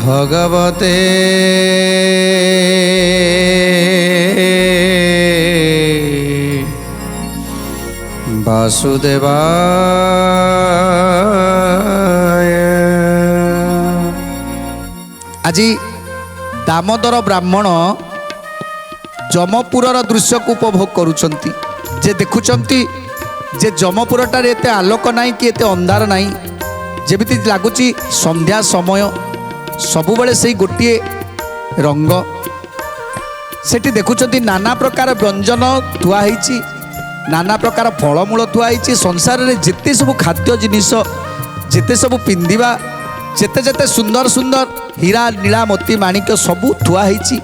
भगवते वासुदेवाय। आज दामोदर ब्राह्मण जमपुरर दृश्य को उपभोग करुछंती। जे देखुछंती जे जमपुरटार एते आलोक नहीं कि एते अंधार नहीं, जेमिति लागुची संध्या समय सबुबले से गोटे रंग। सेठी देखुछंती नाना प्रकार व्यंजन थुआ होईची, नाना प्रकार फलमूल थुआ होईची। संसार रे जेते सब खाद्य जिनिस, जेते सब पिंधिबा, जेते जेते सुंदर सुंदर हीरा नीला मोती माणिक्य सबू थुआ होईची।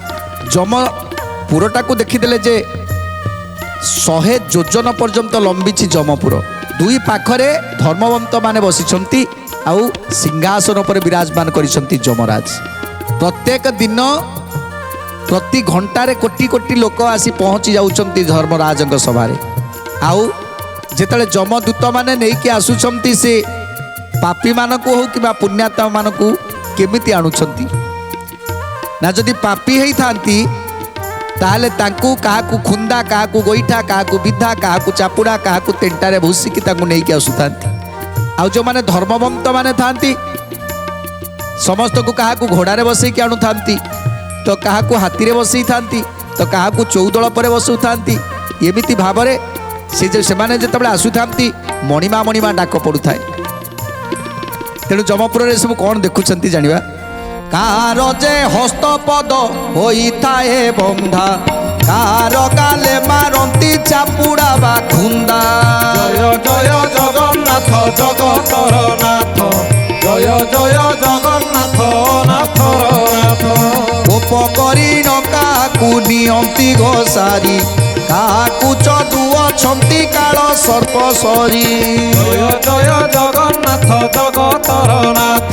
जमपुरटा को देखिदेले जे 100 योजन पर्यंत लंबीची जमपुर। दुई पाखरे धर्मवंत माने बसिछंती आउ सिंहासन पर विराजमान करिछंती यमराज। प्रत्येक दिन प्रति घंटारे कोटी कोटी लोक आसी पहुँची जाउछंती धर्मराजंक सभारे। आउ जेतले जमदूत माने नेइके आसुछंती से पापी मानकु हो कि पुण्यात्मा मानकु केमिति आणुछंती ना। जदि पापी हेई थांती ताहले तांकु काहाकु खुंदा, काहाकु गोईठा, काहाकु बिधा, काहाकु चापुड़ा, काहाकु तेंटारे भूसिकी तांकु नेइके आसुथांती। आउ जो माने धर्मवंत माने थांती समस्त को काहाकु घोड़ारे बसैकी आणु थांती, तो काहाकु हाथी रे बसई थांती, तो काहाकु चौदଳ परे बसु थांती। एमिति भाबरे से जे सेमाने जेतबेले आसु थांती मणिमा मणिमा डाक पडु थाए। तेणु जमपुर रे सब कोन देखुछंती जानिबा। कार जे हस्तपद होई थाए बंधा, कार गाले मारंती चापुड़ा बा खुंदा। जय जय जगन्नाथ जगतर नाथ, जय जय जगन्नाथ नाथ नाथ। कोप करी न काकु नियंती घोसारी, काकु चदुअछंती काल सर्प सरी। जय जय जगन्नाथ जगतर नाथ,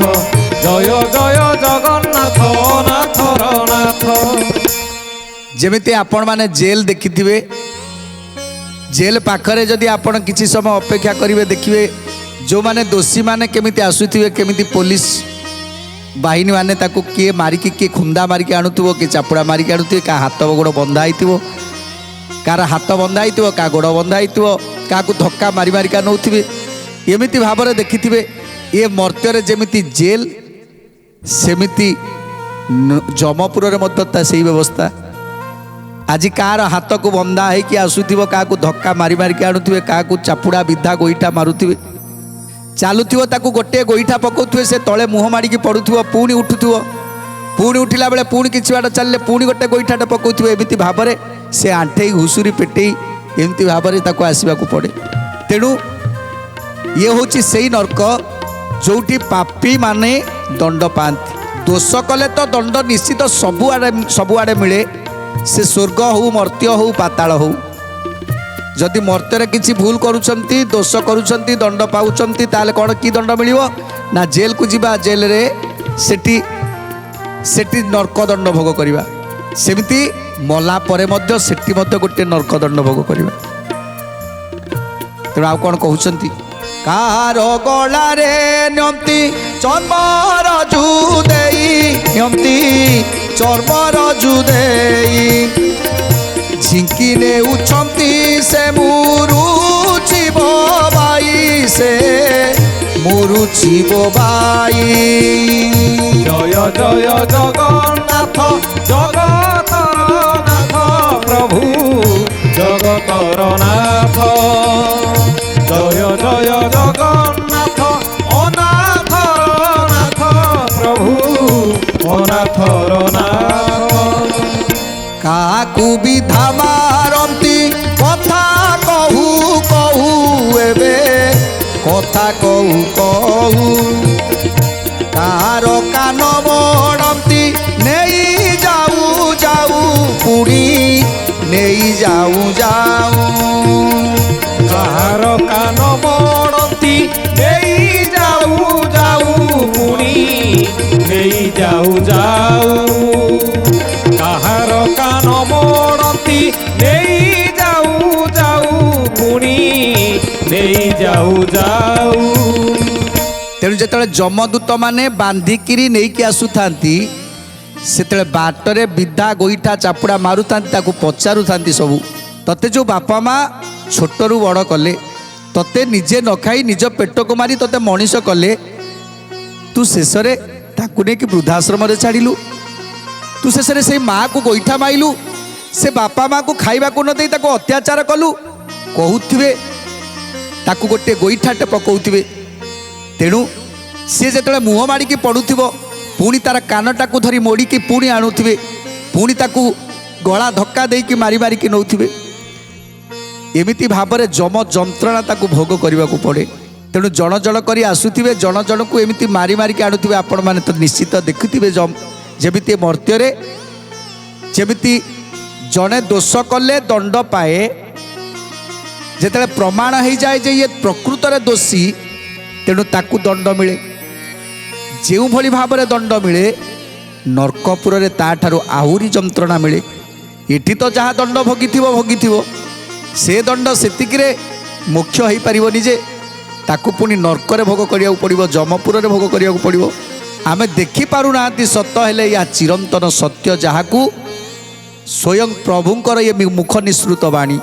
जय जय जगन्नाथ नाथ नाथ। जेमिति आपण माने जेल देखिथिबे, जेल पाखरे जदि आपण किछि समय अपेक्षा करिवे देखिवे जो माने दोषी माने केमिति आसुथिबे, केमिति पुलिस बाहिनी माने ताकू किए मारिकी, किए खुंदा मारिकी आणुथिबो, किए चापुड़ा मारिकी आणुथिबे, का हाथ गोड़ बंधा होइथिबो, कार हाथ बंधा होइथिबो, का गोड़ बंधा होइथिबो, काकू धक्का मारी मारिका नउथिबे। एमिति भाबरे देखिथिबे ए मर्त्यरे जेमिति जेल सेमिति जमपुर रे मद्दता सेही व्यवस्था। आज कार हाथ को बंधा है कि आसुथिबो, काकू धक्का मारी मारिकी आणुथिबे, काकू चापुड़ा विधा गोईठा मारुथिबे। चालुथिबो ताकू गोटे गोईठा पकाउथिबे, से तले मुह मारिकी पडुथिबो, पुणी उठुथिबो, पुणी उठिला बेले पुणी किछि बाट चलले पुणी गोटे गोईठाटे पकाउथिबे। एमिति भाबरे से आंठेई घुसुरी पेटेई एमिति भाबरे ताकू आसीबाकू पड़े। तेणु ये होची सेही नरक जोटी पापी माने दंड पाती। दोष कले तो दंड निश्चित सबुआड़े मिले, से स्वर्ग हो मर्त्य हो पाताल हो। जदि मर्त्य किसी भूल करुछंती, दोष करुछंती, दंड पाउछंती, ताले कौन की दंड मिलिवो ना जेल को जीवा, जेल रे सेठी नरक दंड भोग करिबा। सेमिति मला परे मध्य सेठी मध्य गोटे नरक दंड भोग करिबा। तेणु आउ कौन कहउछंती कार गला रे नियंती चर्मर जुदेई, नियंती चर्मर जुदेई। झिंकी ने उछंती से मुरुचिब बाई, से मुरुचिब बाई। जय जय जगन्नाथ जगतर नाथ प्रभु जगतर नाथ। जय जय जगन्नाथ अनाथर नाथ प्रभु अनाथर नाथ। काकू विधा मारंती कथा कहू कहू, एबे कथा कहू कहू। कार कान बड़ंती नहीं जाऊ जाऊ, पुणी नहीं जाऊ जाऊ। कार कान बड़ंती ଯାଉ। ତେଣୁ ଯେତେବେଳେ ଯମଦୂତ ମାନେ ବାନ୍ଧିକିରି ନେଇକି ଆସୁଥାନ୍ତି ସେତେବେଳେ ବାଟରେ ବିଧା ଗୋଇଠା ଚାପୁଡ଼ା ମାରୁଥାନ୍ତି, ତାକୁ ପଚାରୁଥାନ୍ତି ସବୁ, ତତେ ଯେଉଁ ବାପା ମା ଛୋଟରୁ ବଡ଼ କଲେ, ତତେ ନିଜେ ନ ଖାଇ ନିଜ ପେଟକୁ ମାରି ତତେ ମଣିଷ କଲେ, ତୁ ଶେଷରେ ତାକୁ ନେଇକି ବୃଦ୍ଧାଶ୍ରମରେ ଛାଡ଼ିଲୁ, ତୁ ଶେଷରେ ସେଇ ମାଆକୁ ଗୋଇଠା ମାଇଲୁ, ସେ ବାପା ମାଆକୁ ଖାଇବାକୁ ନ ଦେଇ ତାକୁ ଅତ୍ୟାଚାର କଲୁ, କହୁଥିବେ ତାକୁ ଗୋଟିଏ ଗୋଇଠାଟେ ପକାଉଥିବେ। ତେଣୁ ସିଏ ଯେତେବେଳେ ମୁହଁ ମାଡ଼ିକି ପଡ଼ୁଥିବ ପୁଣି ତାର କାନଟାକୁ ଧରି ମୋଡ଼ିକି ପୁଣି ଆଣୁଥିବେ, ପୁଣି ତାକୁ ଗଳା ଧକ୍କା ଦେଇକି ମାରି ମାରିକି ନେଉଥିବେ। ଏମିତି ଭାବରେ ଯମ ଯନ୍ତ୍ରଣା ତାକୁ ଭୋଗ କରିବାକୁ ପଡ଼େ। ତେଣୁ ଜଣ ଜଣ କରି ଆସୁଥିବେ, ଜଣ ଜଣକୁ ଏମିତି ମାରି ମାରିକି ଆଣୁଥିବେ। ଆପଣମାନେ ତ ନିଶ୍ଚିତ ଦେଖୁଥିବେ ଯେମିତି ମର୍ତ୍ତ୍ୟରେ ଯେମିତି ଜଣେ ଦୋଷ କଲେ ଦଣ୍ଡ ପାଏ, ଯେତେବେଳେ ପ୍ରମାଣ ହେଇଯାଏ ଯେ ଇଏ ପ୍ରକୃତରେ ଦୋଷୀ, ତେଣୁ ତାକୁ ଦଣ୍ଡ ମିଳେ। ଯେଉଁଭଳି ଭାବରେ ଦଣ୍ଡ ମିଳେ ନର୍କପୁରରେ ତାଠାରୁ ଆହୁରି ଯନ୍ତ୍ରଣା ମିଳେ। ଏଠି ତ ଯାହା ଦଣ୍ଡ ଭୋଗିଥିବ ସେ ଦଣ୍ଡ ସେତିକିରେ ମୋକ୍ଷ ହେଇପାରିବନି ଯେ ତାକୁ ପୁଣି ନର୍କରେ ଭୋଗ କରିବାକୁ ପଡ଼ିବ, ଯମପୁରରେ ଭୋଗ କରିବାକୁ ପଡ଼ିବ। ଆମେ ଦେଖିପାରୁନାହାନ୍ତି ସତ, ହେଲେ ଏହା ଚିରନ୍ତନ ସତ୍ୟ, ଯାହାକୁ ସ୍ୱୟଂ ପ୍ରଭୁଙ୍କର ଏ ମୁଖ ନିଃସୃତ ବାଣୀ,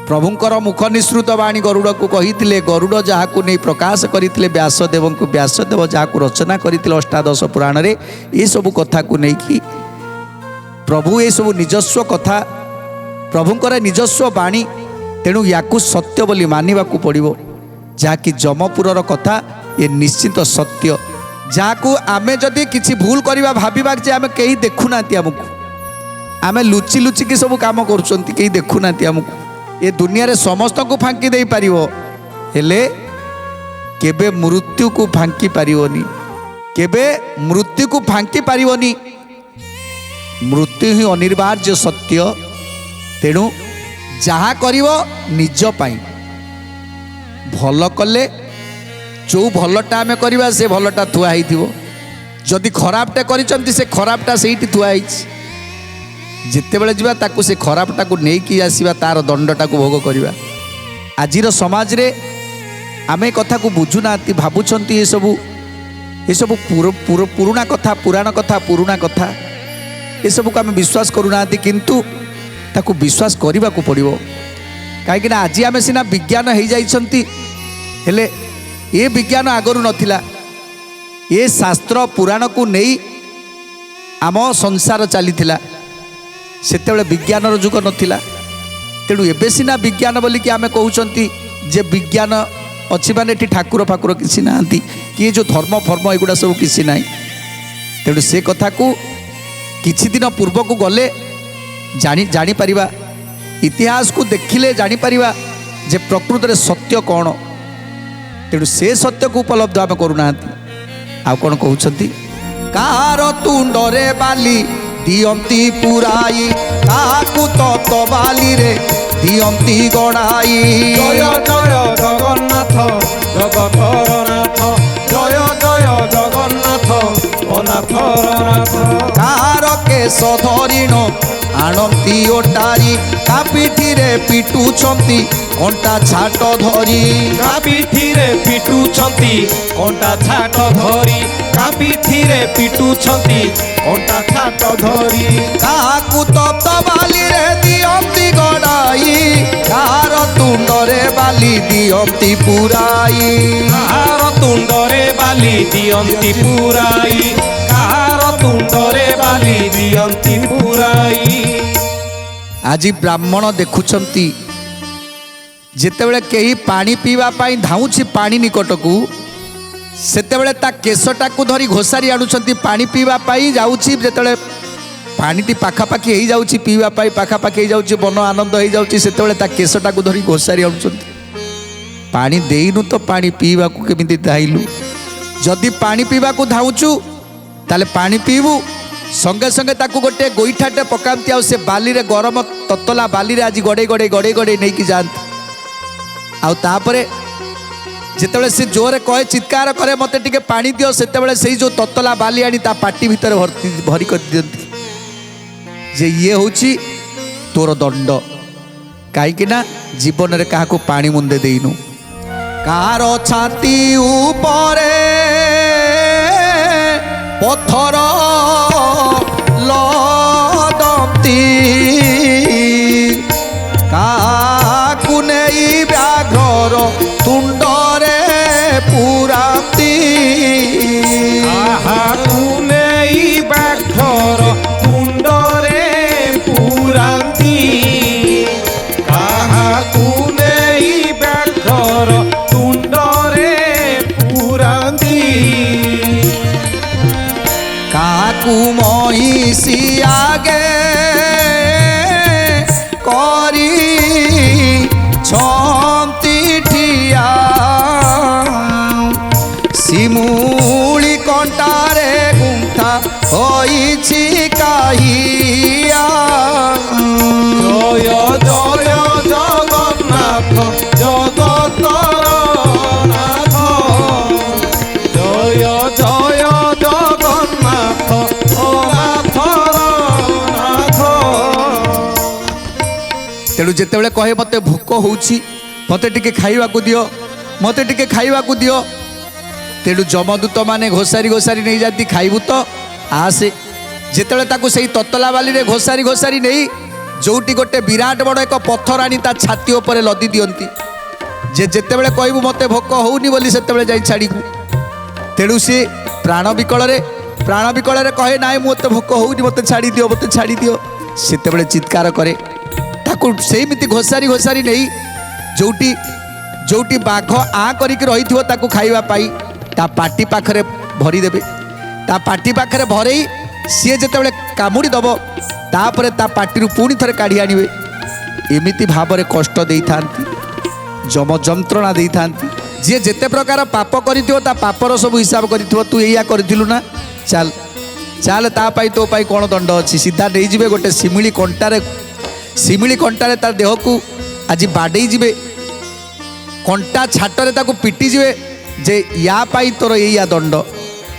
ପ୍ରଭୁଙ୍କର ମୁଖ ନିଃସୃତ ବାଣୀ ଗରୁଡ଼କୁ କହିଥିଲେ। ଗରୁଡ଼ ଯାହାକୁ ନେଇ ପ୍ରକାଶ କରିଥିଲେ ବ୍ୟାସଦେବଙ୍କୁ, ବ୍ୟାସଦେବ ଯାହାକୁ ରଚନା କରିଥିଲେ ଅଷ୍ଟାଦଶ ପୁରାଣରେ, ଏସବୁ କଥାକୁ ନେଇକି ପ୍ରଭୁ ଏସବୁ ନିଜସ୍ୱ କଥା, ପ୍ରଭୁଙ୍କର ନିଜସ୍ୱ ବାଣୀ। ତେଣୁ ୟାକୁ ସତ୍ୟ ବୋଲି ମାନିବାକୁ ପଡ଼ିବ। ଯାହାକି ଯମପୁରର କଥା ଏ ନିଶ୍ଚିତ ସତ୍ୟ, ଯାହାକୁ ଆମେ ଯଦି କିଛି ଭୁଲ କରିବା ଭାବିବା ଯେ ଆମେ କେହି ଦେଖୁନାହାନ୍ତି, ଆମକୁ ଆମେ ଲୁଚି ଲୁଚିକି ସବୁ କାମ କରୁଛନ୍ତି, କେହି ଦେଖୁନାହାନ୍ତି ଆମକୁ। ଏ ଦୁନିଆରେ ସମସ୍ତଙ୍କୁ ଫାଙ୍କି ଦେଇପାରିବ, ହେଲେ କେବେ ମୃତ୍ୟୁକୁ ଫାଙ୍କି ପାରିବନି, କେବେ ମୃତ୍ୟୁକୁ ଫାଙ୍କି ପାରିବନି। ମୃତ୍ୟୁ ହିଁ ଅନିବାର୍ଯ୍ୟ ସତ୍ୟ। ତେଣୁ ଯାହା କରିବ ନିଜ ପାଇଁ, ଭଲ କଲେ ଯେଉଁ ଭଲଟା ଆମେ କରିବା ସେ ଭଲଟା ଥୁଆ ହେଇଥିବ, ଯଦି ଖରାପଟା କରିଛନ୍ତି ସେ ଖରାପଟା ସେଇଠି ଥୁଆ ହେଇଛି। ଯେତେବେଳେ ଯିବା ତାକୁ ସେ ଖରାପଟାକୁ ନେଇକି ଆସିବା, ତାର ଦଣ୍ଡଟାକୁ ଭୋଗ କରିବା। ଆଜିର ସମାଜରେ ଆମେ କଥାକୁ ବୁଝୁନାହାନ୍ତି, ଭାବୁଛନ୍ତି ଏସବୁ ପୁରୁଣା କଥା, ପୁରାଣ କଥା, ପୁରୁଣା କଥା, ଏସବୁକୁ ଆମେ ବିଶ୍ୱାସ କରୁନାହାନ୍ତି। କିନ୍ତୁ ତାକୁ ବିଶ୍ୱାସ କରିବାକୁ ପଡ଼ିବ। କାହିଁକିନା ଆଜି ଆମେ ସିନା ବିଜ୍ଞାନ ହେଇଯାଇଛନ୍ତି, ହେଲେ ଏ ବିଜ୍ଞାନ ଆଗରୁ ନଥିଲା। ଏ ଶାସ୍ତ୍ର ପୁରାଣକୁ ନେଇ ଆମ ସଂସାର ଚାଲିଥିଲା, ସେତେବେଳେ ବିଜ୍ଞାନର ଯୁଗ ନଥିଲା। ତେଣୁ ଏବେ ସିନା ବିଜ୍ଞାନ ବୋଲିକି ଆମେ କହୁଛନ୍ତି ଯେ ବିଜ୍ଞାନ ଅଛି ମାନେ ଏଠି ଠାକୁର ଫାକୁର କିଛି ନାହାନ୍ତି, କିଏ ଯେଉଁ ଧର୍ମ ଫର୍ମ ଏଗୁଡ଼ା ସବୁ କିଛି ନାହିଁ। ତେଣୁ ସେ କଥାକୁ କିଛି ଦିନ ପୂର୍ବକୁ ଗଲେ ଜାଣିପାରିବା, ଇତିହାସକୁ ଦେଖିଲେ ଜାଣିପାରିବା ଯେ ପ୍ରକୃତରେ ସତ୍ୟ କ'ଣ। ତେଣୁ ସେ ସତ୍ୟକୁ ଉପଲବ୍ଧ ଆମେ କରୁନାହାନ୍ତି। ଆଉ କ'ଣ କହୁଛନ୍ତି, କାହାର ତୁଣ୍ଡରେ ବାଲି ଦିଅନ୍ତି ପୁରାଇ, କାହାକୁ ତତ ବାଲିରେ ଦିଅନ୍ତି ଗଣାଇ। ଜୟ ଜୟ ଜଗନ୍ନାଥ ଜଗତର ନାଥ, ଜୟ ଜୟ ଜଗନ୍ନାଥ ଅନାଥର ନାଥ। କାହାର କେଶ ଧରିଣ ଆଣନ୍ତି ଓଟାରି, କା ପିଠିରେ ପିଟୁଛନ୍ତି କଣ୍ଟା ଛାଟ ଧରି। କା ପିଠିରେ ପିଟୁଛନ୍ତି କଣ୍ଟା ଛାଟ ଧରି, କା ପିଠିରେ ପିଟୁଛନ୍ତି କଣ୍ଟା ଛାଟ ଧରି। କାହାକୁ ତପ୍ତ ବାଲିରେ ଦିଅନ୍ତି ଗଡ଼ାଇ, କାହାର ତୁଣ୍ଡରେ ବାଲି ଦିଅନ୍ତି ପୁରାଇ। କାହାର ତୁଣ୍ଡରେ ବାଲି ଦିଅନ୍ତି ପୁରାଇ, କାହାର ତୁଣ୍ଡରେ ବାଲି ଦିଅନ୍ତି ପୁରାଇ। ଆଜି ବ୍ରାହ୍ମଣ ଦେଖୁଛନ୍ତି, ଯେତେବେଳେ କେହି ପାଣି ପିଇବା ପାଇଁ ଧାଉଁଛି ପାଣି ନିକଟକୁ, ସେତେବେଳେ ତା କେଶଟାକୁ ଧରି ଘୋଷାରି ଆଣୁଛନ୍ତି। ପାଣି ପିଇବା ପାଇଁ ଯାଉଛି, ଯେତେବେଳେ ପାଣିଟି ପାଖାପାଖି ହେଇଯାଉଛି, ପିଇବା ପାଇଁ ପାଖାପାଖି ହେଇଯାଉଛି, ମନ ଆନନ୍ଦ ହେଇଯାଉଛି, ସେତେବେଳେ ତା କେଶଟାକୁ ଧରି ଘୋଷାରି ଆଣୁଛନ୍ତି। ପାଣି ଦେଇନୁ ତ ପାଣି ପିଇବାକୁ କେମିତି ଧାଇଲୁ? ଯଦି ପାଣି ପିଇବାକୁ ଧାଉଁଛୁ ତାହେଲେ ପାଣି ପିଇବୁ, ସଙ୍ଗେ ସଙ୍ଗେ ତାକୁ ଗୋଟେ ଗୋଇଠାଟେ ପକାନ୍ତି, ଆଉ ସେ ବାଲିରେ, ଗରମ ତତଲା ବାଲିରେ ଆଜି ଗଡ଼େଇ ଗଡ଼େଇ ନେଇକି ଯାଆନ୍ତି। ଆଉ ତାପରେ ଯେତେବେଳେ ସେ ଜୋରରେ କହେ, ଚିତ୍କାର କରେ, ମୋତେ ଟିକେ ପାଣି ଦିଅ, ସେତେବେଳେ ସେଇ ଯେଉଁ ତତଲା ବାଲି ଆଣି ତା ପାଟି ଭିତରେ ଭରି କରିଦିଅନ୍ତି ଯେ ଇଏ ହେଉଛି ତୋର ଦଣ୍ଡ। କାହିଁକି ନା ଜୀବନରେ କାହାକୁ ପାଣି ମୁନ୍ଦେ ଦେଇନୁ। କାର ଛାତି ଉପରେ ପଥର ଲଦନ୍ତି କାହାକୁ ନେଇ ବ୍ୟାଘ୍ରର ତୁଣ୍ଡରେ ପୁରାନ୍ତି କାହାକୁ ନେଇ ବ୍ୟାଘ୍ରର ତୁଣ୍ଡରେ ପୁରାନ୍ତି କାହାକୁ ନେଇ ବ୍ୟାଘ୍ରର ତୁଣ୍ଡରେ ପୁରାନ୍ତି କାହାକୁ ମହିଷି ଆଗେ କରି ଛନ୍ତି ଠିଆ ଶିମୁଳି କଣ୍ଟାରେ ଗୁନ୍ଥା ହୋଇଛି କାହିଆ ଜୟ ଜୟ ଜଗନ୍ନାଥ ଜଗତର ନାଥ ଜୟ ଜୟ ଜଗନ୍ନାଥ ଓ ନାଥର ନାଥ। ତେଣୁ ଯେତେବେଳେ କହେ ମୋତେ ଭୋକ ହେଉଛି ମୋତେ ଟିକେ ଖାଇବାକୁ ଦିଅ ମୋତେ ଟିକେ ଖାଇବାକୁ ଦିଅ ତେଣୁ ଯମଦୂତ ମାନେ ଘୋଷାରି ଘୋଷାରି ନେଇଯାନ୍ତି ଖାଇବୁ ତ ଆସେ ଯେତେବେଳେ ତାକୁ ସେଇ ତତଲା ବାଲିରେ ଘୋଷାରି ଘୋଷାରି ନେଇ ଯେଉଁଠି ଗୋଟେ ବିରାଟ ବଡ଼ ଏକ ପଥର ଆଣି ତା ଛାତି ଉପରେ ଲଦି ଦିଅନ୍ତି ଯେ ଯେତେବେଳେ କହିବୁ ମୋତେ ଭୋକ ହେଉନି ବୋଲି ସେତେବେଳେ ଯାଇ ଛାଡ଼ିବୁ ତେଣୁ ସିଏ ପ୍ରାଣ ବିକଳରେ କହେ ନାଇଁ ମୋତେ ଭୋକ ହେଉନି ମୋତେ ଛାଡ଼ିଦିଅ ସେତେବେଳେ ଚିତ୍କାର କରେ ତାକୁ ସେମିତି ଘୋଷାରି ଘୋଷାରି ନେଇ ଯେଉଁଠି ବାଘ ଆଁ କରିକି ରହିଥିବ ତାକୁ ଖାଇବା ପାଇଁ ତା ପାଟି ପାଖରେ ଭରିଦେବେ ତା ପାଟି ପାଖରେ ଭରେଇ ସିଏ ଯେତେବେଳେ କାମୁଡ଼ି ଦେବ ତାପରେ ତା ପାଟିରୁ ପୁଣି ଥରେ କାଢ଼ି ଆଣିବେ ଏମିତି ଭାବରେ କଷ୍ଟ ଦେଇଥାନ୍ତି ଯମ ଯନ୍ତ୍ରଣା ଦେଇଥାନ୍ତି ଯିଏ ଯେତେ ପ୍ରକାର ପାପ କରିଥିବ ତା ପାପର ସବୁ ହିସାବ କରିଥିବ ତୁ ଏଇଆ କରିଥିଲୁ ନା ଚାଲ ତା ପାଇଁ ତୋ ପାଇଁ କ'ଣ ଦଣ୍ଡ ଅଛି ସିଧା ନେଇଯିବେ ଗୋଟେ ଶିମିଳି କଣ୍ଟାରେ ତା ଦେହକୁ ଆଜି ବାଡ଼େଇ ଯିବେ କଣ୍ଟା ଛାଟରେ ତାକୁ ପିଟିଯିବେ ଯେ ୟା ପାଇଁ ତୋର ଏଇଆ ଦଣ୍ଡ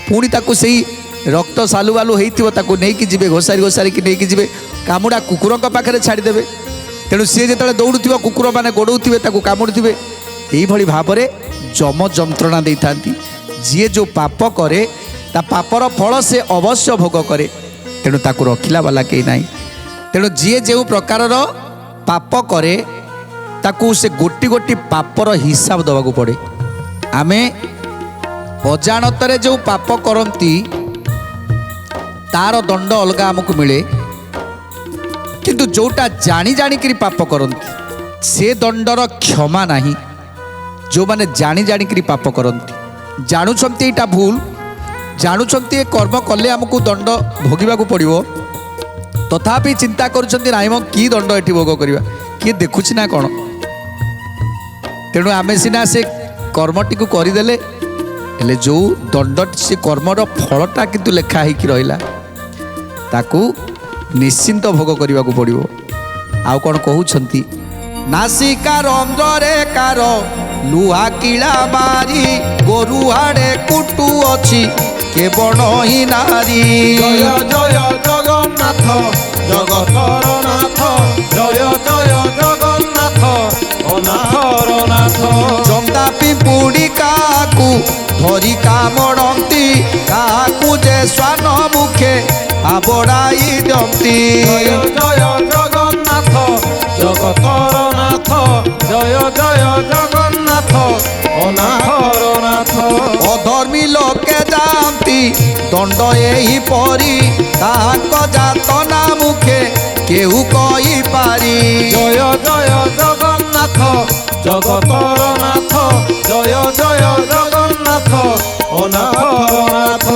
ପୁଣି ତାକୁ ସେଇ ରକ୍ତ ସାଲୁବାଲୁ ହେଇଥିବ ତାକୁ ନେଇକି ଯିବେ ଘୋଷାରିକି ନେଇକି ଯିବେ କାମୁଡ଼ା କୁକୁରଙ୍କ ପାଖରେ ଛାଡ଼ିଦେବେ ତେଣୁ ସିଏ ଯେତେବେଳେ ଦୌଡ଼ୁଥିବ କୁକୁରମାନେ ଗୋଡ଼ଉଥିବେ ତାକୁ କାମୁଡ଼ୁଥିବେ ଏଇଭଳି ଭାବରେ ଯମ ଯନ୍ତ୍ରଣା ଦେଇଥାନ୍ତି ଯିଏ ଯେଉଁ ପାପ କରେ ତା ପାପର ଫଳ ସେ ଅବଶ୍ୟ ଭୋଗ କରେ ତେଣୁ ତାକୁ ରଖିଲା ବାଲା କେହି ନାହିଁ ତେଣୁ ଯିଏ ଯେଉଁ ପ୍ରକାରର ପାପ କରେ ତାକୁ ସେ ଗୋଟି ଗୋଟି ପାପର ହିସାବ ଦେବାକୁ ପଡ଼େ ଆମେ ଅଜାଣତରେ ଯେଉଁ ପାପ କରନ୍ତି ତାର ଦଣ୍ଡ ଅଲଗା ଆମକୁ ମିଳେ କିନ୍ତୁ ଯେଉଁଟା ଜାଣିକିରି ପାପ କରନ୍ତି ସେ ଦଣ୍ଡର କ୍ଷମା ନାହିଁ ଯେଉଁମାନେ ଜାଣିକିରି ପାପ କରନ୍ତି ଜାଣୁଛନ୍ତି ଏଇଟା ଭୁଲ ଜାଣୁଛନ୍ତି ଏ କର୍ମ କଲେ ଆମକୁ ଦଣ୍ଡ ଭୋଗିବାକୁ ପଡ଼ିବ ତଥାପି ଚିନ୍ତା କରୁଛନ୍ତି ନାଇଁ ମ କି ଦଣ୍ଡ ଏଠି ଭୋଗ କରିବା କିଏ ଦେଖୁଛି ନା କ'ଣ ତେଣୁ ଆମେ ସିନା ସେ କର୍ମଟିକୁ କରିଦେଲେ ହେଲେ ଯେଉଁ ଦଣ୍ଡ ସେ କର୍ମର ଫଳଟା କିନ୍ତୁ ଲେଖା ହେଇକି ରହିଲା ତାକୁ ନିଶ୍ଚିନ୍ତ ଭୋଗ କରିବାକୁ ପଡ଼ିବ ଆଉ କ'ଣ କହୁଛନ୍ତି ନାସିକା ରନ୍ଧ୍ରରେ କାର ଲୁହା କିଳା ମାରି ଗୋରୁଆଡ଼େ କୁଟୁ ଅଛି କେବଳ ହିଁ ନାରୀ ଜୟ ଜୟ ଜଗନ୍ନାଥ ଜଗତର ନାଥ ଜୟ ଜୟ ଜଗନ୍ନାଥ ଅନାଥର ନାଥ ଜନ୍ଦା ପିମ୍ପୁଡ଼ି କାହାକୁ ଧରି କାମଡ଼ନ୍ତି କାହାକୁ ଯେ ଶ୍ୱାନ ମୁଖେ ଆବଡ଼ାଇ ଦିଅନ୍ତି ଜୟ ଜୟ ଜଗନ୍ନାଥ ଜଗତର ନାଥ ଜୟ ଜୟ ଜଗନ୍ନାଥ ଅନାଥର ନାଥ ଅଧର୍ମୀ ଲୋକେ ଯାଆନ୍ତି ଦଣ୍ଡ ଏହିପରି ତାହାଙ୍କ ଯାତନା ମୁଖେ କେହୁ କହିପାରି ଜୟ ଜୟ ଜଗନ୍ନାଥ ଜଗତର ନାଥ ଜୟ ଜୟ ଜଗନ୍ନାଥ ଅନାଥର ନାଥ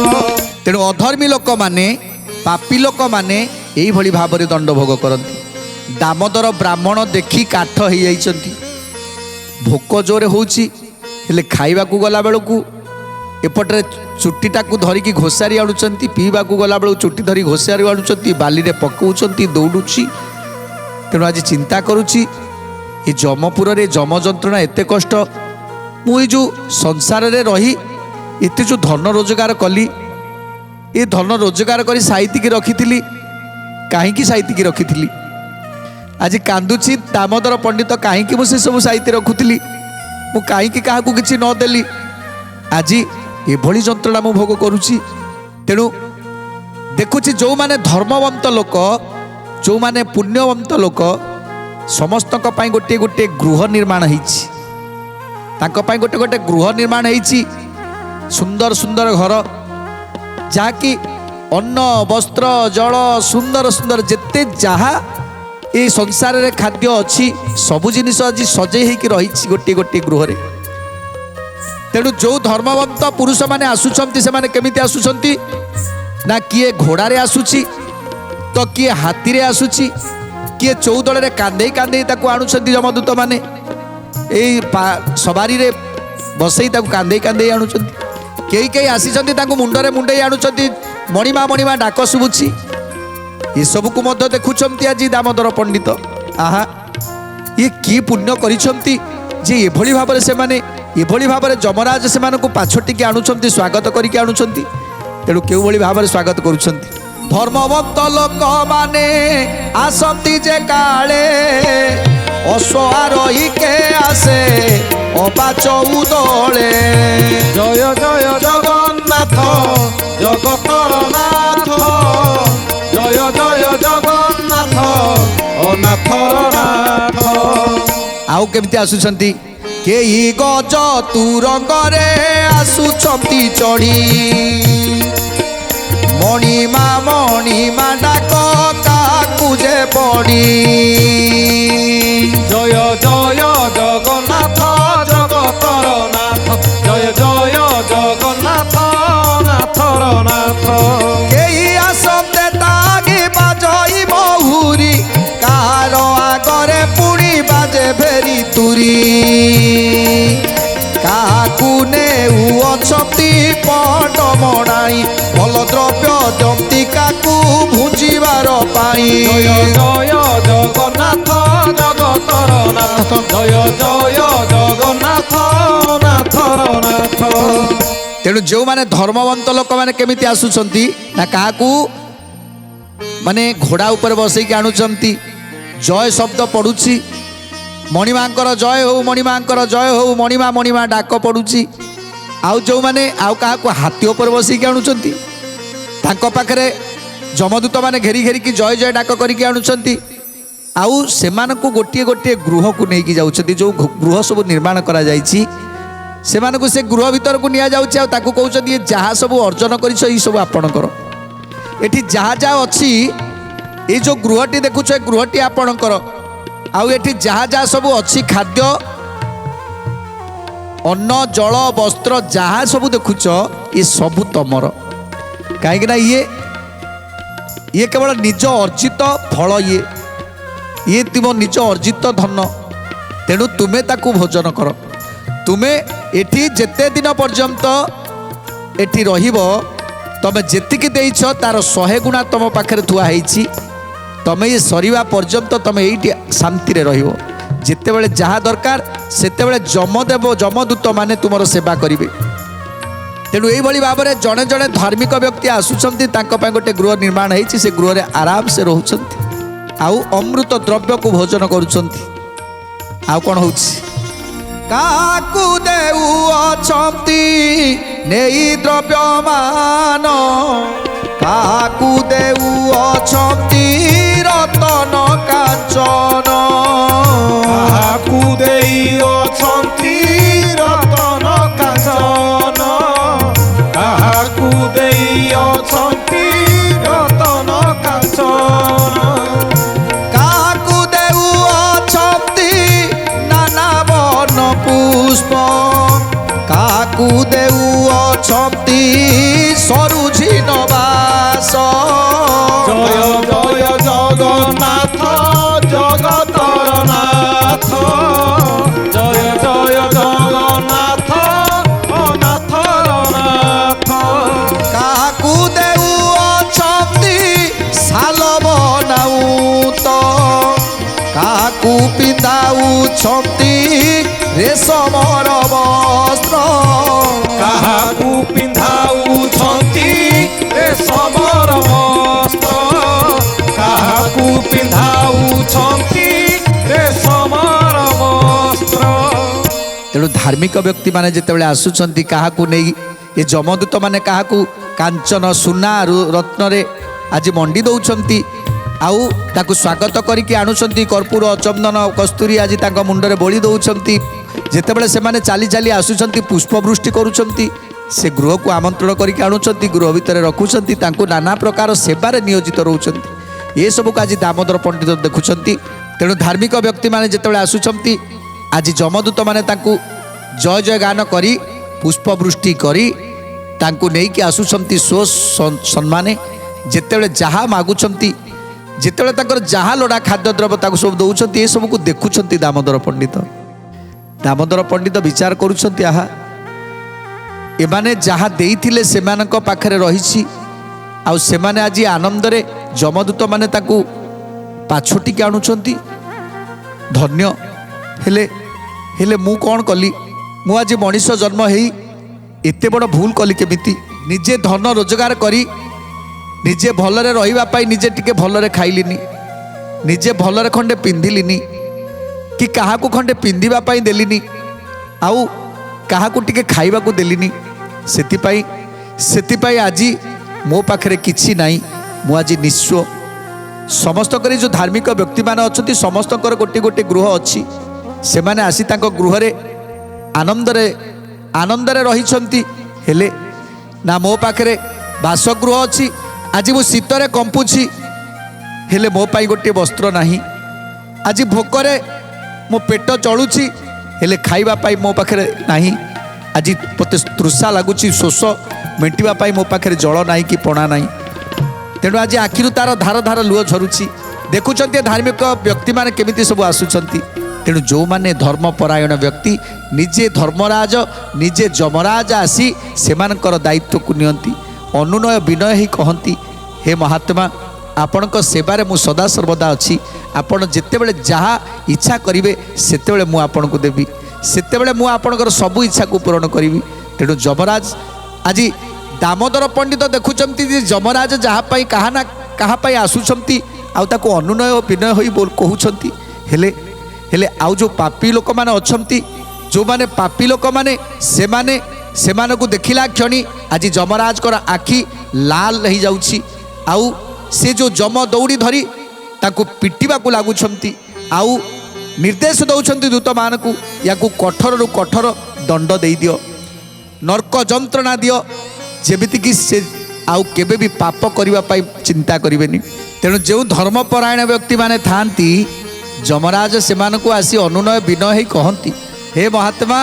ତେଣୁ ଅଧର୍ମୀ ଲୋକମାନେ ପାପୀ ଲୋକମାନେ ଏଇଭଳି ଭାବରେ ଦଣ୍ଡ ଭୋଗ କରନ୍ତି ଦାମୋଦର ବ୍ରାହ୍ମଣ ଦେଖି କାଠ ହେଇଯାଇଛନ୍ତି ଭୋକ ଜୋରେ ହେଉଛି ହେଲେ ଖାଇବାକୁ ଗଲାବେଳକୁ ଏପଟରେ ଚୁଟିଟାକୁ ଧରିକି ଘୋଷାରି ଆଣୁଛନ୍ତି ପିଇବାକୁ ଗଲାବେଳକୁ ଚୁଟି ଧରି ଘୋଷାରି ଆଣୁଛନ୍ତି ବାଲିରେ ପକାଉଛନ୍ତି ଦୌଡ଼ୁଛି ତେଣୁ ଆଜି ଚିନ୍ତା କରୁଛି ଏ ଯମପୁରରେ ଯମ ଯନ୍ତ୍ରଣା ଏତେ କଷ୍ଟ ମୁଁ ଏଇ ଯେଉଁ ସଂସାରରେ ରହି ଏତେ ଯେଉଁ ଧନ ରୋଜଗାର କଲି ଏ ଧନ ରୋଜଗାର କରି ସାଇତିକି ରଖିଥିଲି କାହିଁକି ସାଇତିକି ରଖିଥିଲି ଆଜି କାନ୍ଦୁଛି ଦାମୋଦର ପଣ୍ଡିତ କାହିଁକି ମୁଁ ସେସବୁ ସାଇତି ରଖୁଥିଲି ମୁଁ କାହିଁକି କାହାକୁ କିଛି ନଦେଲି ଆଜି ଏଭଳି ଯନ୍ତ୍ରଣା ମୁଁ ଭୋଗ କରୁଛି। ତେଣୁ ଦେଖୁଛି ଯେଉଁମାନେ ଧର୍ମବନ୍ତ ଲୋକ, ଯେଉଁମାନେ ପୁଣ୍ୟବନ୍ତ ଲୋକ, ସମସ୍ତଙ୍କ ପାଇଁ ଗୋଟିଏ ଗୋଟିଏ ଗୃହ ନିର୍ମାଣ ହେଇଛି। ତାଙ୍କ ପାଇଁ ଗୋଟେ ଗୋଟେ ଗୃହ ନିର୍ମାଣ ହେଇଛି, ସୁନ୍ଦର ସୁନ୍ଦର ଘର, ଯାହାକି ଅନ୍ନ ବସ୍ତ୍ର ଜଳ ସୁନ୍ଦର ସୁନ୍ଦର ଯେତେ ଯାହା ଏ ସଂସାରରେ ଖାଦ୍ୟ ଅଛି ସବୁ ଜିନିଷ ଆଜି ସଜେଇ ହେଇକି ରହିଛି ଗୋଟିଏ ଗୋଟିଏ ଗୃହରେ। ତେଣୁ ଯେଉଁ ଧର୍ମବନ୍ତ ପୁରୁଷମାନେ ଆସୁଛନ୍ତି ସେମାନେ କେମିତି ଆସୁଛନ୍ତି ନା କିଏ ଘୋଡ଼ାରେ ଆସୁଛି ତ କିଏ ହାତୀରେ ଆସୁଛି, କିଏ ଚୌଦଳରେ କାନ୍ଦେଇ କାନ୍ଦେଇ ତାକୁ ଆଣୁଛନ୍ତି ଯମଦୂତ ମାନେ, ଏଇ ସବାରିରେ ବସେଇ ତାକୁ କାନ୍ଦେଇ କାନ୍ଦେଇ ଆଣୁଛନ୍ତି। କେହି କେହି ଆସିଛନ୍ତି ତାଙ୍କୁ ମୁଣ୍ଡରେ ମୁଣ୍ଡେଇ ଆଣୁଛନ୍ତି, ମଣିମା ମଣିମା ଡାକ ଶୁଭୁଛି। ଏସବୁକୁ ମଧ୍ୟ ଦେଖୁଛନ୍ତି ଆଜି ଦାମୋଦର ପଣ୍ଡିତ। ଆହା, ଇଏ କି ପୁଣ୍ୟ କରିଛନ୍ତି ଯେ ଏଭଳି ଭାବରେ ସେମାନେ, ଏଭଳି ଭାବରେ ଯମରାଜ ସେମାନଙ୍କୁ ପାଛୋଟିକି ଆଣୁଛନ୍ତି, ସ୍ୱାଗତ କରିକି ଆଣୁଛନ୍ତି। ତେଣୁ କେଉଁଭଳି ଭାବରେ ସ୍ୱାଗତ କରୁଛନ୍ତି। ଧର୍ମଭକ୍ତ ଲୋକମାନେ ଆସନ୍ତି ଯେ କାଳେ, ଅଶ୍ୱାରୋହୀକେ ଆସେ ଅବା ଚଉଦଳେ। ଜୟ ଜୟ ଜଗନ୍ନାଥ ଜଗତର ନାଥ, ଜୟ ଜୟ ଜଗନ୍ନାଥ ଅନାଥର ନାଥ। ଆଉ କେମିତି ଆସୁଛନ୍ତି? କେହି ଗଜ ତୁରଙ୍ଗରେ ଆସୁଛନ୍ତି ଚଢ଼ି, ମଣିମା ଡାକ କାକୁ ଯେ ପଡ଼ି। ଜୟ ଜୟ ଜଗନ୍ନାଥ ଜଗତର ନାଥ, ଜୟ ଜୟ ଜଗନ୍ନାଥ ନାଥର ନାଥ। କେହି ଆସନ୍ତେ ତାଗି ବାଜଇ ମହୁରୀ, କାହାର ଆଗରେ ପୁଣି ବାଜେ ଭେରି ତୁରୀ। କାହାକୁ ନେଉଅଛନ୍ତି ପଟ ମଣାଇ, ଭଲ ଦ୍ରବ୍ୟ ଜନ୍ତିକାକୁ ଭୁଜିବାର ପାଇଁ। ଜୟ ଜୟ ଜଗନ୍ନାଥ ଜଗତର ନାଥ, ଜୟ ଜୟ ଜଗନ୍ନାଥ ନାଥର ନାଥ। ତେଣୁ ଯେଉଁମାନେ ଧର୍ମବନ୍ତ ଲୋକମାନେ କେମିତି ଆସୁଛନ୍ତି ନା କାହାକୁ ମାନେ ଘୋଡ଼ା ଉପରେ ବସେଇକି ଆଣୁଛନ୍ତି, ଜୟ ଶବ୍ଦ ପଡ଼ୁଛି, ମଣିମାଙ୍କର ଜୟ ହଉ, ମଣିମାଙ୍କର ଜୟ ହଉ, ମଣିମା ମଣିମା ଡାକ ପଡ଼ୁଛି। ଆଉ ଯେଉଁମାନେ ଆଉ କାହାକୁ ହାତୀ ଉପରେ ବସେଇକି ଆଣୁଛନ୍ତି, ତାଙ୍କ ପାଖରେ ଯମଦୂତ ମାନେ ଘେରି ଘେରିକି ଜୟ ଜୟ ଡାକ କରିକି ଆଣୁଛନ୍ତି। ଆଉ ସେମାନଙ୍କୁ ଗୋଟିଏ ଗୋଟିଏ ଗୃହକୁ ନେଇକି ଯାଉଛନ୍ତି, ଯେଉଁ ଗୃହ ସବୁ ନିର୍ମାଣ କରାଯାଇଛି ସେମାନଙ୍କୁ ସେ ଗୃହ ଭିତରକୁ ନିଆଯାଉଛି। ଆଉ ତାକୁ କହୁଛନ୍ତି ଏ ଯାହା ସବୁ ଅର୍ଜନ କରିଛ ଏଇ ସବୁ ଆପଣଙ୍କର, ଏଠି ଯାହା ଯାହା ଅଛି, ଏଇ ଯେଉଁ ଗୃହଟି ଦେଖୁଛ ଏ ଗୃହଟି ଆପଣଙ୍କର। ଆଉ ଏଠି ଯାହା ଯାହା ସବୁ ଅଛି ଖାଦ୍ୟ, ଅନ୍ନ ଜଳ ବସ୍ତ୍ର ଯାହା ସବୁ ଦେଖୁଛ ଏ ସବୁ ତମର। କାହିଁକି ନା ଇଏ କେବଳ ନିଜ ଅର୍ଜିତ ଫଳ, ଇଏ ତୁମ ନିଜ ଅର୍ଜିତ ଧନ। ତେଣୁ ତୁମେ ତାକୁ ଭୋଜନ କର। ତୁମେ ଏଠି ଯେତେ ଦିନ ପର୍ଯ୍ୟନ୍ତ ଏଠି ରହିବ, ତମେ ଯେତିକି ଦେଇଛ ତାର 100 ଗୁଣା ତମ ପାଖରେ ଥୁଆ ହେଇଛି। ତମେ ଏ ସରିବା ପର୍ଯ୍ୟନ୍ତ ତମେ ଏଇଠି ଶାନ୍ତିରେ ରହିବ। ଯେତେବେଳେ ଯାହା ଦରକାର ସେତେବେଳେ ଯମଦେବ ଯମଦୂତ ମାନେ ତୁମର ସେବା କରିବେ। ତେଣୁ ଏଇଭଳି ଭାବରେ ଜଣେ ଜଣେ ଧାର୍ମିକ ବ୍ୟକ୍ତି ଆସୁଛନ୍ତି, ତାଙ୍କ ପାଇଁ ଗୋଟେ ଗୃହ ନିର୍ମାଣ ହେଇଛି, ସେ ଗୃହରେ ଆରାମସେ ରହୁଛନ୍ତି, ଆଉ ଅମୃତ ଦ୍ରବ୍ୟକୁ ଭୋଜନ କରୁଛନ୍ତି। ଆଉ କ'ଣ ହେଉଛି? କାହାକୁ ଦେଉଅଛନ୍ତି ନେଇ ଦ୍ରବ୍ୟମାନ, କାହାକୁ ଦେଉଅଛନ୍ତି ରତନ କାଞ୍ଚନ। କାହାକୁ ଦେଇଅଛନ୍ତି ରତନ କାଞ୍ଚନ, କାହାକୁ ଦେଇଅଛନ୍ତି ରତନ କାଞ୍ଚନ। କାହାକୁ ଦେଉଅଛନ୍ତି ନାନା ବର୍ଣ୍ଣ ପୁଷ୍ପ, କାହାକୁ ଦେଉଅଛନ୍ତି ସରୁଝିନ ବାସ। ଜୟ ଜୟ ଜଗନ୍ନାଥ ଜଗତର ନାଥ, ଜୟ ଜୟ ଜଗନ୍ନାଥ ଅନାଥର ନାଥ। କାହାକୁ ଦେଉଅଛନ୍ତି ଶାଲ ବନାଉତ, କାହାକୁ ପିନ୍ଧାଉଛନ୍ତି ରେଶମର ବସ୍ତ୍ର। କାହାକୁ ପିନ୍ଧାଉଛନ୍ତି ରେଶମର ବସ୍ତ୍ର, କାହାକୁ ପିନ୍ଧାଉଛନ୍ତି ରେଶମର ବସ୍ତ୍ର। ତେଣୁ धार्मिक व्यक्ति माने जितेबाला आसुचंती काहाकू नहीं ये जमदूत माने काहाकू कांचन सुना रत्न रे आज मंडी दौरान आउ ताकू स्वागत करके आणुचंती कर्पूर चंदन कस्तूरी आज तांका मुंडरे बोली दौरान जितेबाला से माने चाली चाली आसुचंती पुष्पवृष्टि करुचंती से गृह को आमंत्रण करके आणुचंती गृह भितर रखुचंती तांकू नाना प्रकार सेवारे नियोजित रहउचंती ये सब को आज दामोदर पंडित देखुचंती। तेणु धार्मिक व्यक्ति माने जितेबाला आसुचंती आज जमदूत माने तांकू जय जय गान करी पुष्पवृष्टि करी तांकू नेइकी आसुचंती सो सम्माने जितेबाला जहा मागुचंती जितेबाला तांकर जहा लोड़ा खाद्य द्रव्य ताकू सब दउचंती ये सब को देखुचंती दामोदर पंडित विचार करुचंती आहा एमाने जहा देइथिले सेमानक पाखरे रहिछि आउ सेमाने आज आनंद रे जमदूत माने ताकू पाछोटी के आणुचंती धन्य हेले हेले मु कौन कली मु आज मनीष जन्म हेई एते बड़ भूल कली केमिति निजे धन रोजगार करी निजे भलरे रहिबा पाई निजे टिके भलरे खाइलिनी निजे भलरे खंडे पिंधिलिनी कि काहाकू खंडे पिंधिबा पाई देलिनी आउ काहाकू टिके खाइबाकू देलिनी सेतिपाई आज मो पाखरे किछि नाई मु आज निस्व समस्त करे जो धार्मिक व्यक्ति माने अछंती समस्त गोटे गोटे गृह अच्छी से माने आसी तांको गृह रे आनंदरे रहिछंती हेले ना मो पाखरे बासगृह अच्छी आज मु शीतरे कंपुछि हेले मो पाई गोटे वस्त्र नाही आज भोकरे मो पेट चलुछि हेले खाइबा पाई मो पाखरे नाही आज मते तृषा लगुच शोष मेटिबा पाई मो पाखरे जल नाही कि पणा नाही तेणु आज आखिरु तार धार धार लुह झरुछि देखुचंती धार्मिक व्यक्ति माने केमिति सब आसुचंती। तेणु जो माने धर्मपरायण व्यक्ति निजे धर्मराज निजे जमराज आसी सेमानकर दायित्व को नियंती अनुनय विनय ही कहती हे महात्मा आपणक सेवारे मु सदा सर्वदा अच्छी आपण जेतेबेले जहा इच्छा करिवे सेतेबेले मु आपणको देबी सेतेबेले मु आपणकर सबु इच्छा को पूर्ण करिवि। तेणु जमराज आज दामोदर पंडित देखुचंती जे जमराज जहा पाई कहा ना कहा पाई आसुचंती आउ ताको अनुनय विनय होई बोल कहउचंती हेले हेले आउ जो पापी लोक माने अछंती जो माने पापी लोक माने सेमाने को देखिला क्षणी आज जमराज कर आखि लाल रही जाउछि आउ से जो जम दौड़ी धरी ताको पिटिबा को लागुछंती आउ निर्देश दउछंती दूत मान को याकू कठोर रु कठोर दंड देई दियो नरक जंत्रणा दियो जेमिति कि से आउ केबे भी पाप करिबा पाई चिंता करिवेनी। तेणु जो धर्मपरायण व्यक्ति माने थांती जमराज सेमान को आसी अनुनय विनय ही कहती हे महात्मा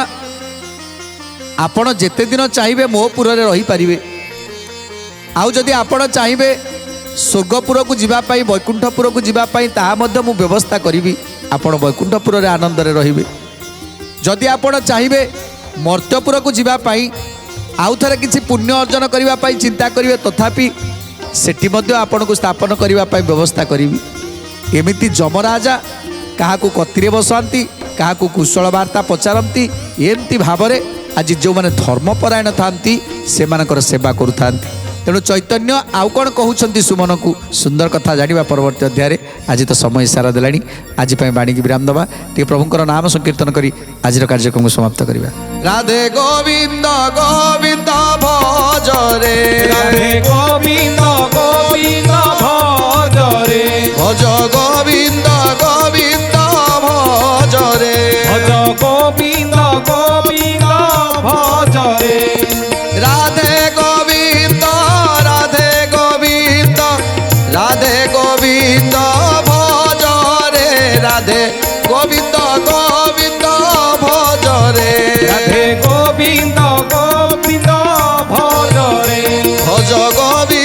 आपण जेते दिन चाहिए मो पुर रे रही पारिबे आउ जदि आपण चाहिए स्वर्गपुर को जीवापाई वैकुंठपुर को जीवापाई ताहा मध्य मु व्यवस्था करी आपण वैकुंठपुर रे आनंद रे रहिबे जदि आपण चाहिए मर्त्यपुर को जीवापाई आउ थरे किछि पुण्य अर्जन करिबा पाई चिंता करिवे तथापि सेठी मध्य आपण को स्थापन करिबा पाई व्यवस्था करी एमिति जमराजा काहाकू कतिरे बसाती काहाकू कुशल वार्ता पचारती एमती भावरे आज जो माने धर्मपरायण थांती से मानकर सेवा करुथांती। तेणु चैतन्य आउ कौन कहउछंती सुमन को सुंदर कथा जानिबा परवर्ती अध्याय आज तो समय सारा देलानी आज पई बाणी की विराम दबा टे प्रभुंकर नाम संकीर्तन करी आज कार्यक्रम को समाप्त करिबा। राधे गोविंद गोविंद भज रे राधे गोविंद गोविंद भज रे भज गोविंद गोविंद भज रे भज गोविंद गोविंद भज रे राधे गोविंद राधे गोविंद राधे गोविंद भज रे राधे गोविंद गोविंद भज रे राधे गोविंद गोविंद भज रे भज गोविंद